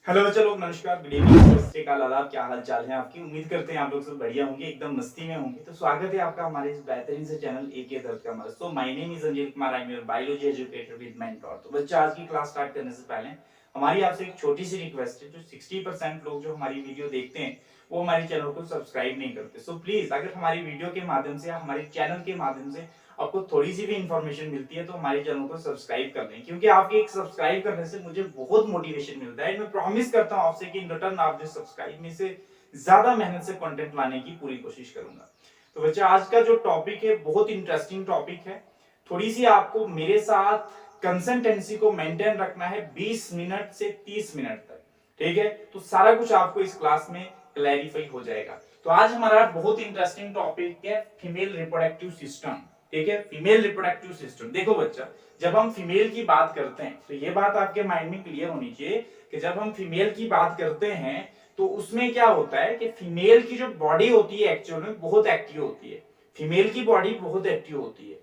Hello बच्चे लोग, नमस्कार, गुड इवनिंग, सत श्री अकाल, आदाब। क्या हाल चाल है आपकी? उम्मीद करते हैं आप लोग सब बढ़िया होंगे, एकदम मस्ती में होंगे। तो स्वागत है आपका हमारे इस बेहतरीन से चैनल एके दर्द का मर्ज। तो my name is Anjit Kumar, I am your biology educator with mentor. तो बच्चे, आज की क्लास स्टार्ट करने से पहले हमारी आपसे एक छोटी सी रिक्वेस्ट है। जो 60% लोग जो हमारी वीडियो देखते हैं वो हमारे चैनल को सब्सक्राइब नहीं करते। सो प्लीज, अगर हमारी वीडियो के माध्यम से या हमारे चैनल के माध्यम से आपको थोड़ी सी भी इंफॉर्मेशन मिलती है तो हमारे चैनल को सब्सक्राइब कर लें, क्योंकि आपके एक सब्सक्राइब करने से मुझे बहुत मोटिवेशन मिलता है। मैं प्रॉमिस करता हूं आपसे कि इन रिटर्न आप जो सब्सक्राइब में से ज्यादा मेहनत से कंटेंट लाने की पूरी कोशिश करूंगा। तो बच्चे, आज का जो टॉपिक है बहुत इंटरेस्टिंग टॉपिक है। थोड़ी सी आपको मेरे साथ कंसिस्टेंसी को मेंटेन रखना है 20 मिनट से 30 मिनट तक, ठीक है? तो सारा कुछ आपको इस क्लास में क्लैरिफाई हो जाएगा। तो आज हमारा बहुत इंटरेस्टिंग टॉपिक है फीमेल रिप्रोडक्टिव सिस्टम, ठीक है? Female reproductive system. देखो बच्चा, जब हम फीमेल की बात करते हैं तो ये बात आपके माइंड में क्लियर होनी चाहिए कि जब हम फीमेल की बात करते हैं तो उसमें क्या होता है कि फीमेल की जो बॉडी होती है एक्चुअल में बहुत एक्टिव होती है। फीमेल की बॉडी बहुत एक्टिव होती है।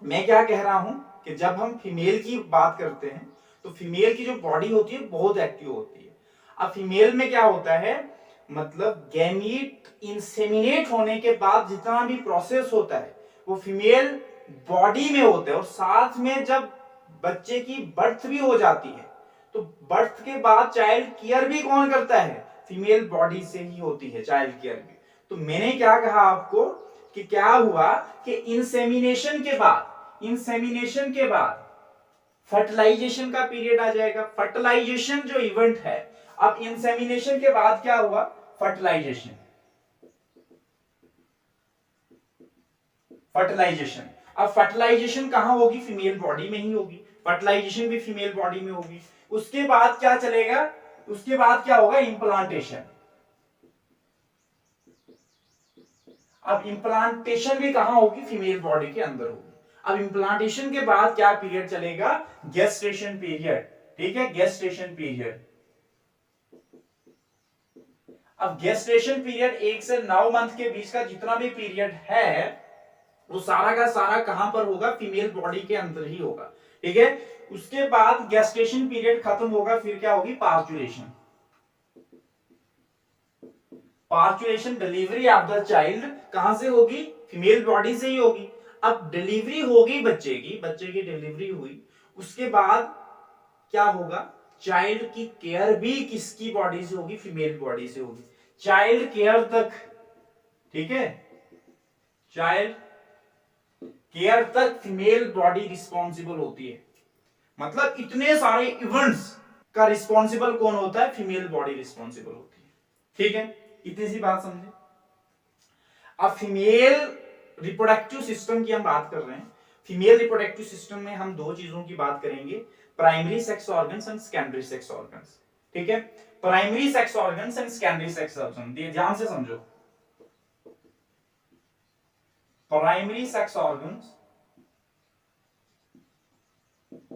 मैं क्या कह रहा हूं कि जब हम फीमेल की बात करते हैं तो फीमेल की जो बॉडी होती है बहुत एक्टिव होती है। अब फीमेल में क्या होता है, मतलब गैमीट इंसेमिनेट होने के बाद जितना भी प्रोसेस होता है वो फीमेल बॉडी में होता है, और साथ में जब बच्चे की बर्थ भी हो जाती है तो बर्थ के बाद चाइल्ड केयर भी कौन करता है? फीमेल बॉडी से ही होती है चाइल्ड केयर भी। तो मैंने क्या कहा आपको कि क्या हुआ कि इंसेमिनेशन के बाद फर्टिलाइजेशन का पीरियड आ जाएगा। फर्टिलाइजेशन जो इवेंट है, अब इंसेमिनेशन के बाद क्या हुआ? फर्टिलाइजेशन। फर्टिलाइजेशन अब फर्टिलाइजेशन कहां होगी? फीमेल बॉडी में ही होगी। फर्टिलाइजेशन भी फीमेल बॉडी में होगी। उसके बाद क्या चलेगा? उसके बाद क्या होगा? इंप्लांटेशन। अब इंप्लांटेशन भी कहां होगी? फीमेल बॉडी के अंदर होगी। अब इंप्लांटेशन के बाद क्या पीरियड चलेगा? गेस्टेशन पीरियड, ठीक है? Gestation period. अब गेस्टेशन पीरियड 1 से 9 मंथ के बीच का जितना भी पीरियड है वो सारा का सारा कहां पर होगा? फीमेल बॉडी के अंदर ही होगा, ठीक है? उसके बाद गेस्टेशन पीरियड खत्म होगा, फिर क्या होगी? पार्चुलेशन। पार्चुलेशन, डिलीवरी ऑफ द चाइल्ड कहां से होगी? फीमेल बॉडी से ही होगी। अब डिलीवरी होगी बच्चे की डिलीवरी हुई, उसके बाद क्या होगा? चाइल्ड की केयर भी किसकी बॉडी से होगी? फीमेल बॉडी से होगी। चाइल्ड केयर तक, ठीक है? चाइल्ड केयर तक फीमेल बॉडी रिस्पॉन्सिबल होती है। मतलब इतने सारे इवेंट्स का रिस्पॉन्सिबल कौन होता है? फीमेल बॉडी रिस्पॉन्सिबल होती है, ठीक है? इतनी सी बात समझे। अब फीमेल रिप्रोडक्टिव सिस्टम की हम बात कर रहे हैं। फीमेल रिप्रोडक्टिव सिस्टम में हम दो चीजों की बात करेंगे, primary sex organs and secondary sex organs, ठीक है? Primary sex organs and secondary sex organ, ध्यान से समझो। प्राइमरी सेक्स ऑर्गन्स,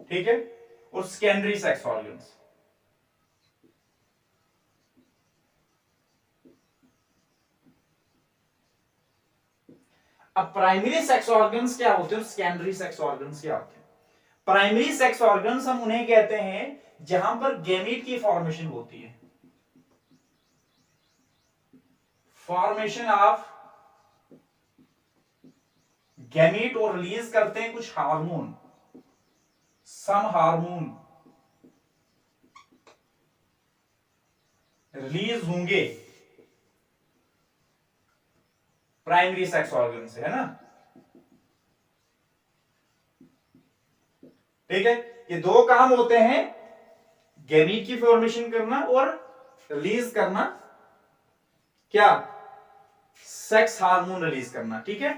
ठीक है, और सेकेंडरी सेक्स ऑर्गन्स। अब प्राइमरी सेक्स ऑर्गन्स क्या होते हैं और सेकेंडरी सेक्स ऑर्गन्स क्या होते हैं? प्राइमरी सेक्स ऑर्गन्स हम उन्हें कहते हैं जहां पर गैमीट की फॉर्मेशन होती है। फॉर्मेशन ऑफ गैमीट, और रिलीज करते हैं कुछ हार्मोन, सम हार्मोन रिलीज होंगे प्राइमरी सेक्स ऑर्गन से, है ना? ठीक है? ये दो काम होते हैं, गैमीट की फॉर्मेशन करना और रिलीज करना, क्या? सेक्स हार्मोन रिलीज करना, ठीक है?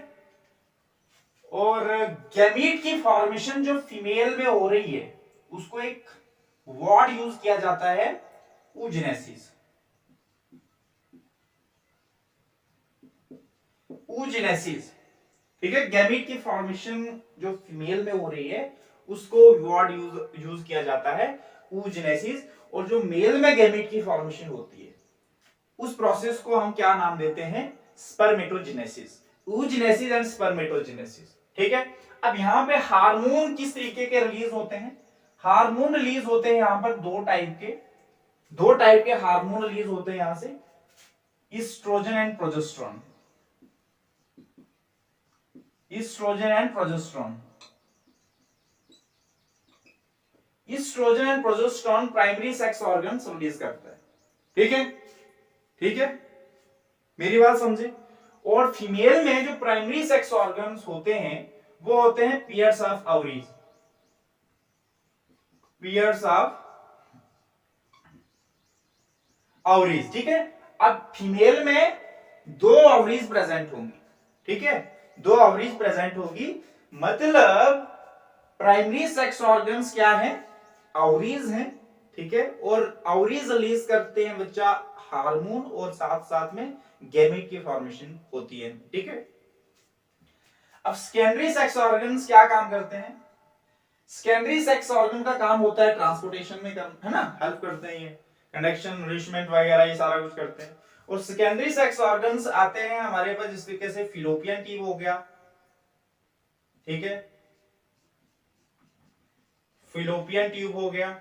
और गैमीट की फॉर्मेशन जो फीमेल में हो रही है उसको एक वर्ड यूज किया जाता है, oogenesis। oogenesis, ठीक है? गैमीट की फॉर्मेशन जो फीमेल में हो रही है उसको वर्ड यूज किया जाता है oogenesis, और जो मेल में गैमीट की फॉर्मेशन होती है उस प्रोसेस को हम क्या नाम देते हैं? स्पर्मेटोजेनेसिस। oogenesis एंड स्पर्मेटोजेनेसिस, ठीक है? अब यहां पे हार्मोन किस तरीके के रिलीज होते हैं? हार्मोन रिलीज होते हैं यहां पर दो टाइप के, दो टाइप के हार्मोन रिलीज होते हैं यहां से, oestrogen and progesterone. Oestrogen and progesterone. Oestrogen and progesterone primary sex organ release करता है। ठीक है, ठीक है, मेरी बात समझे। और फीमेल में जो प्राइमरी सेक्स ऑर्गन्स होते हैं वो होते हैं pairs of ovaries. Pairs of ovaries, ठीक है। अब फीमेल में दो ओवरीज प्रेजेंट होंगी, ठीक है, दो ओवरीज प्रेजेंट होगी, मतलब प्राइमरी सेक्स ऑर्गन्स क्या है, ओवरीज हैं, ठीक है। और ओवरीज रिलीज करते हैं बच्चा हार्मोन, और साथ साथ में गैमेट की फॉर्मेशन होती है, ठीक है। अब सेकेंडरी सेक्स ऑर्गन्स क्या काम करते हैं? सेकेंडरी सेक्स ऑर्गन का काम होता है ट्रांसपोर्टेशन में, है ना, हेल्प करते हैं, ये कंडक्शन, नरिशमेंट वगैरह ये सारा कुछ करते हैं। और सेकेंडरी सेक्स ऑर्गन्स आते हैं हमारे पास जिस तरीके से फिलोपियन ट्यूब हो गया, ठीक है, फिलोपियन ट्यूब हो गया,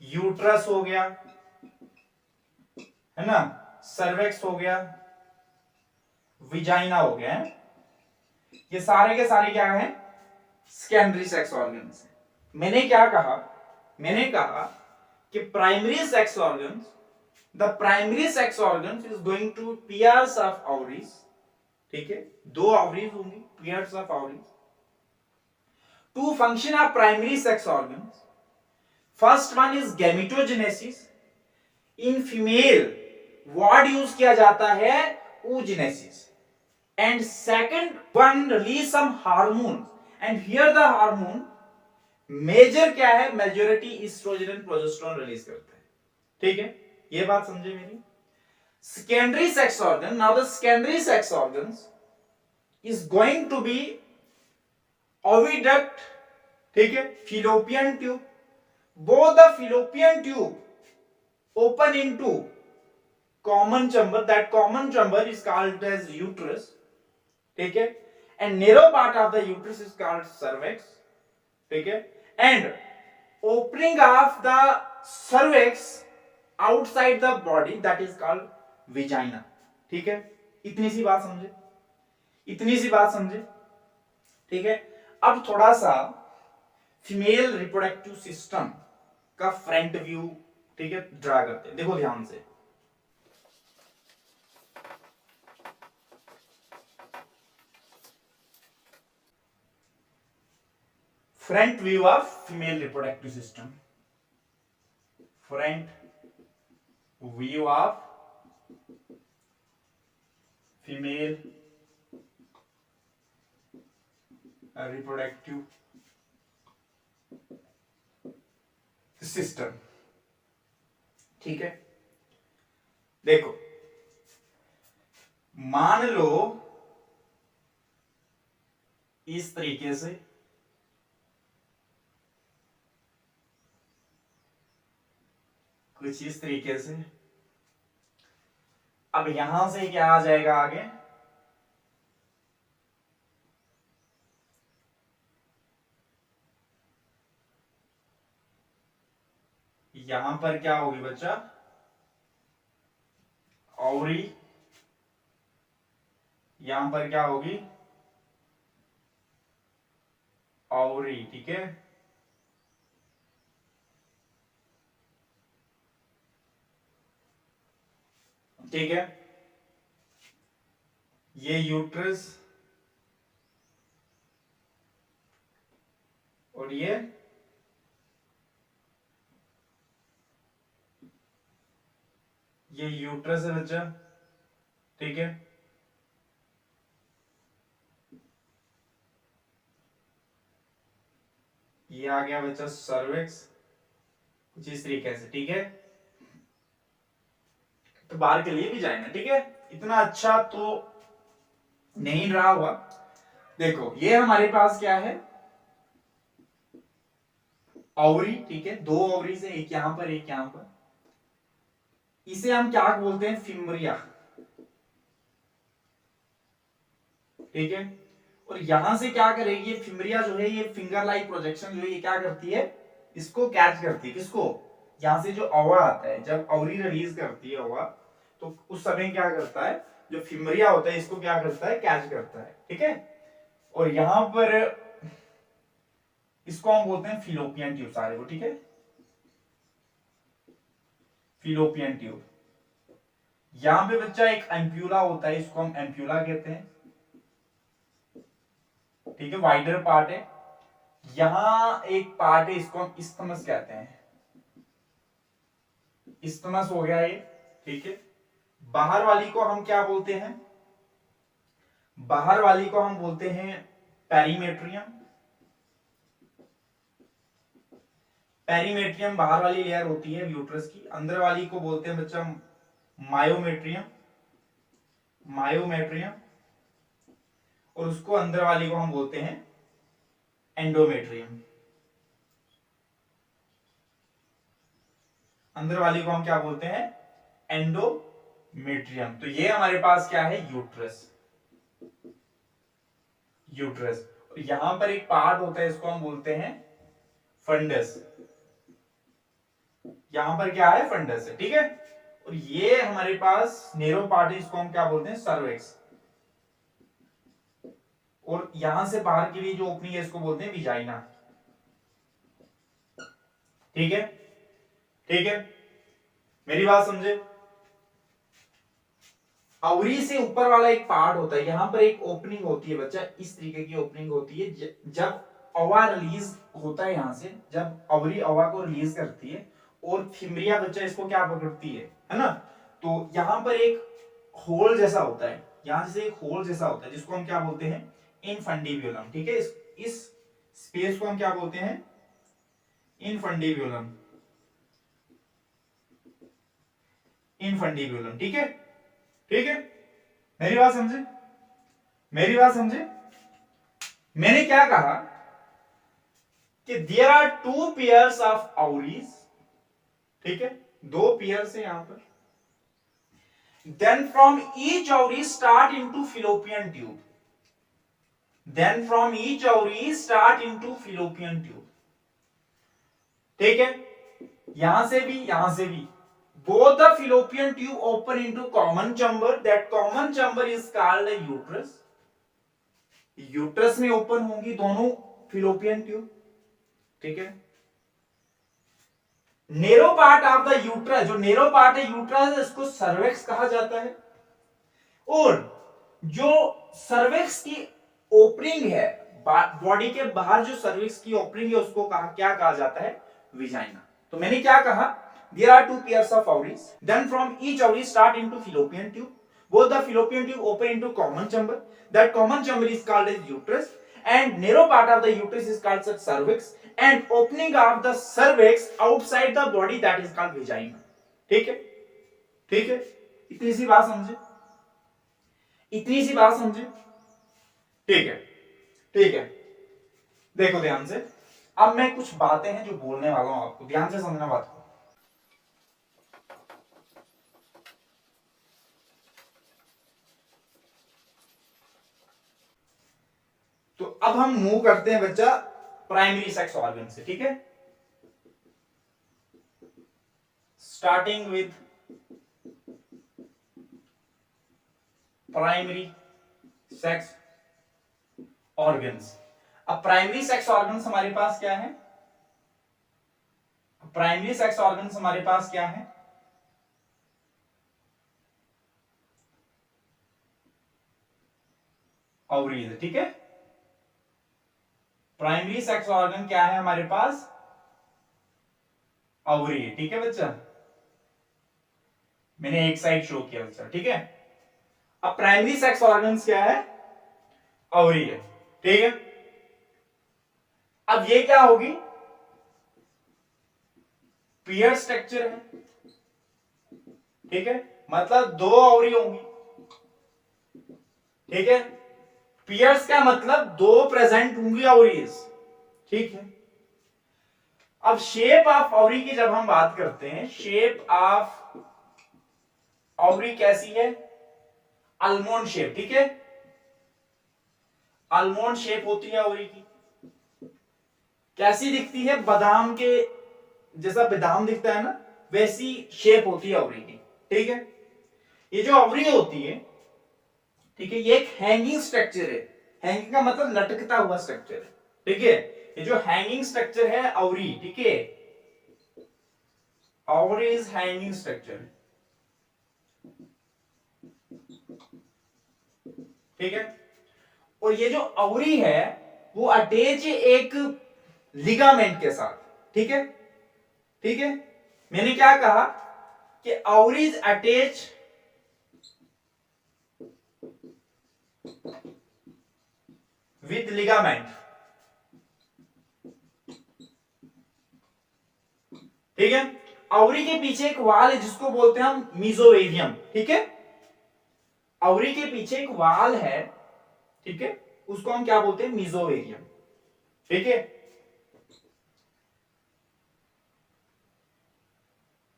यूट्रस हो गया, है ना, सर्वेक्स हो गया, विजाइना हो गया, है? ये सारे के सारे क्या हैं? Secondary sex organs. मैंने क्या कहा? मैंने कहा कि primary sex organs, the primary sex organs is going to pairs of ovaries, ठीक है, दो ओवरीज होंगी, pairs of ovaries. Two function of primary sex organs, first one is gametogenesis. In female word use किया जाता है oogenesis, and second one release some hormones, and here the hormone major क्या है, majority oestrogen and progesterone release करता है, ठीक है, ये बात समझे मेरी। Secondary sex organ, now the secondary sex organs is going to be oviduct, ठीक है, fallopian tube, both the fallopian tube open into common chamber, that common chamber is called as uterus, ठीक है, and narrow part of the uterus is called cervix, ठीक है, and opening of the cervix outside the body that is called vagina, ठीक है। इतनी सी बात समझे, इतनी सी बात समझे, ठीक है। अब थोड़ा सा फीमेल रिप्रोडक्टिव सिस्टम का फ्रंट व्यू, ठीक है, ड्रा करते हैं, देखो ध्यान से। Front view of female reproductive system, front view of female reproductive system, ठीक है। देखो, मान लो इस तरीके से कुछ, इस तरीके से, अब यहां से क्या आ जाएगा आगे, यहां पर क्या होगी बच्चा, ओवरी, यहां पर क्या होगी, ओवरी, ठीक है, ठीक है, ये यूट्रस और ये यूट्रस है बच्चा, ठीक है, ये आ गया बच्चा सर्विक्स, कुछ इस तरीके से, ठीक है। तो बाहर के लिए भी जाएंगे, ठीक है, इतना अच्छा तो नहीं रहा हुआ। देखो ये हमारे पास क्या है, ओवरी, ठीक है, दो ओवरी से, एक यहां पर एक यहां पर, इसे हम क्या बोलते हैं, फिम्ब्रिया, ठीक है। और यहां से क्या करेगी, ये फिम्ब्रिया जो है, ये फिंगर लाइक प्रोजेक्शन जो है, ये क्या करती है, इसको कैच करती है, किसको, यहाँ से जो ओवा आता है, जब ओवरी रिलीज करती है ओवा, तो उस समय क्या करता है, जो फिमरिया होता है इसको क्या करता है, कैच करता है, ठीक है। और यहां पर इसको हम बोलते हैं फिलोपियन ट्यूब सारे को, ठीक है, फिलोपियन ट्यूब। यहां पे बच्चा एक एम्प्यूला होता है, इसको हम एम्प्यूला कहते हैं, ठीक है, वाइडर पार्ट है। यहां एक पार्ट है, इसको हम इस्थमस कहते हैं, इस्थमस हो गया ये, ठीक है। बाहर वाली को हम क्या बोलते हैं, बाहर वाली को हम बोलते हैं पेरीमेट्रियम। पेरीमेट्रियम बाहर वाली लेयर होती है यूट्रस की। अंदर वाली को बोलते हैं बच्चा मायोमेट्रियम, मायोमेट्रियम। और उसको अंदर वाली को हम बोलते हैं एंडोमेट्रियम। अंदर वाली को हम क्या बोलते हैं, एंडोमेट्रियम। तो ये हमारे पास क्या है, यूट्रस, यूट्रस। यहां पर एक पार्ट होता है, इसको हम बोलते हैं फंडस। यहां पर क्या है, फंडस है, ठीक है। और ये हमारे पास नेरो पार्ट है, इसको हम क्या बोलते हैं, सर्विक्स। और यहां से बाहर की भी जो ओपनिंग है इसको बोलते हैं विजाइना, ठीक है, ठीक है, मेरी बात समझे। ओवरी से ऊपर वाला एक पार्ट होता है, यहां पर एक ओपनिंग होती है बच्चा, इस तरीके की ओपनिंग होती है। जब ओवा रिलीज होता है यहां से, जब ओवरी ओवा को रिलीज करती है और फिमरिया बच्चा इसको क्या पकड़ती है ना, तो यहां पर एक होल जैसा होता है, यहां से एक होल जैसा होता है, जिसको हम क्या बोलते हैं, इनफंडिब्यूलम, ठीक है। इस स्पेस को हम क्या बोलते हैं, इनफंडिब्यूलम, इनफंडिब्यूलम, ठीक है, ठीक है, मेरी बात समझे, मेरी बात समझे। मैंने क्या कहा कि there are two pairs of ovaries, ठीक है, दो पेयर्स है यहां पर। Then from each ovary start into fallopian tube, then from each ovary start into fallopian tube, ठीक है। यहां से भी both the fallopian tube open into common chamber, that common chamber is called a uterus. Uterus में open होंगी दोनों fallopian tube, ठीक है। Narrow part of the uterus, जो नेरो पार्ट है यूट्रस, इसको सर्वेक्स कहा जाता है। और जो सर्वेक्स की ओपनिंग है, बॉडी के बाहर जो सर्वेक्स की ओपनिंग है, उसको क्या कहा जाता है, विजाइना। तो मैंने क्या कहा, there are two pairs of ovaries, then from each ovary start into fallopian tube, both the fallopian tube open into common chamber, that common chamber is called as uterus, and narrow part of the uterus is called as cervix, and opening of the cervix outside the body, that is called vagina, ठीक है, ठीक है। इतनी सी बात समझे, इतनी सी बात समझे, ठीक है, ठीक है। देखो ध्यान से, अब मैं कुछ बातें हैं जो बोलने वाला हूं आपको, ध्यान से समझना बात को। तो अब हम मूव करते हैं बच्चा प्राइमरी सेक्स ऑर्गन से, ठीक है, starting with primary sex organs. अब प्राइमरी सेक्स ऑर्गन्स हमारे पास क्या है, प्राइमरी सेक्स ऑर्गन्स हमारे पास क्या है, ओवरीज, ठीक है। प्राइमरी सेक्स ऑर्गन क्या है हमारे पास, ओवरी, ठीक है बच्चा, मैंने एक साइड शो किया बच्चा, ठीक है। अब प्राइमरी सेक्स ऑर्गन्स क्या है, ओवरी है, ठीक है। अब ये क्या होगी, पेयर स्ट्रक्चर है, ठीक है, मतलब दो ओवरी होंगी, ठीक है। पेयर्स का मतलब दो प्रेजेंट होंगी ओवरीज, ठीक है। अब शेप ऑफ ओवरी की जब हम बात करते हैं, शेप ऑफ ओवरी कैसी है, आलमंड शेप, ठीक है, आलमंड शेप होती है ओवरी की। कैसी दिखती है, बादाम के जैसा बादाम दिखता है ना, वैसी शेप होती है ओवरी की। ठीक है, ये जो ओवरी होती है, ठीक है, ये एक हैंगिंग स्ट्रक्चर है। हैंगिंग का मतलब लटकता हुआ स्ट्रक्चर है। ठीक है, ये जो हैंगिंग स्ट्रक्चर है ओवरी, ठीक है, ओवरी इज हैंगिंग स्ट्रक्चर। ठीक है, और ये जो ओवरी है वो अटैच है एक लिगामेंट के साथ। ठीक है, ठीक है, मैंने क्या कहा कि ovary is attach with ligament. ठीक है, ओवरी के पीछे एक वाल है जिसको बोलते हैं हम मीजोवेरियम। ठीक है, ओवरी के पीछे एक वाल है, ठीक है, उसको हम क्या बोलते हैं, मीजोवेरियम। ठीक है,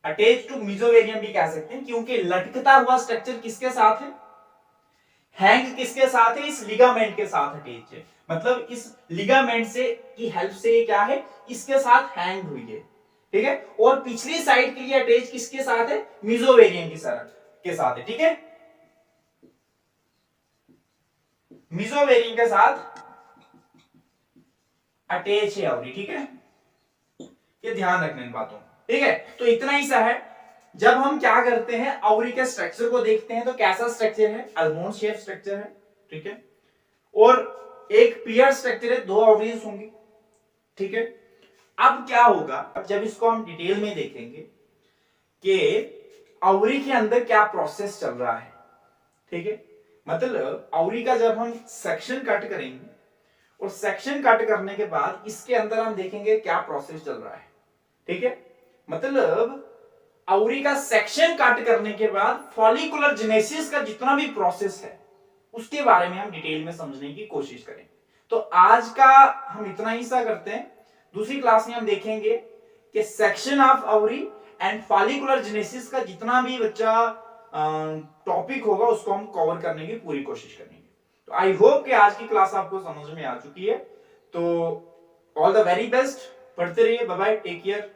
अटैच टू मीजोवेरियम भी कह सकते हैं, क्योंकि लटकता हुआ स्ट्रक्चर किसके साथ है, हैंग किसके साथ है, इस लिगामेंट के साथ अटैच है। मतलब इस लिगामेंट से की हेल्प से ये क्या है, इसके साथ हैंग हुई है। ठीक है, और पिछली साइड के लिए अटैच किसके साथ है, मीजोवेरियम के साथ है। ठीक है, मीजोवेरियम के साथ अटैच है ओवरी। ठीक है, ये ध्यान रखना इन बातों। ठीक है, तो इतना ही सा है। जब हम क्या करते हैं, ओवरी के स्ट्रक्चर को देखते हैं तो कैसा स्ट्रक्चर है, आलमोंड शेप स्ट्रक्चर है। ठीक है, और एक पेयर स्ट्रक्चर है, दो ओवरीज होंगी। ठीक है, अब क्या होगा, अब जब इसको हम डिटेल में देखेंगे कि ओवरी के अंदर क्या प्रोसेस चल रहा है। ठीक है, मतलब ओवरी का जब हम सेक्शन कट करेंगे और सेक्शन कट करने के बाद इसके अंदर हम देखेंगे क्या प्रोसेस चल रहा है। ठीक है, मतलब ओवरी का सेक्शन कट करने के बाद फॉलिकुलर जेनेसिस का जितना भी प्रोसेस है उसके बारे में हम डिटेल में समझने की कोशिश करेंगे। तो आज का हम इतना ही सा करते हैं। दूसरी क्लास में हम देखेंगे कि section of ovary and follicular genesis का जितना भी बच्चा टॉपिक होगा उसको हम कवर करने की पूरी कोशिश करेंगे। तो आई होप कि आज की क्लास आपको समझ में आ चुकी है। तो ऑल द वेरी बेस्ट, पढ़ते रहिए, बाय बाय, टेक केयर।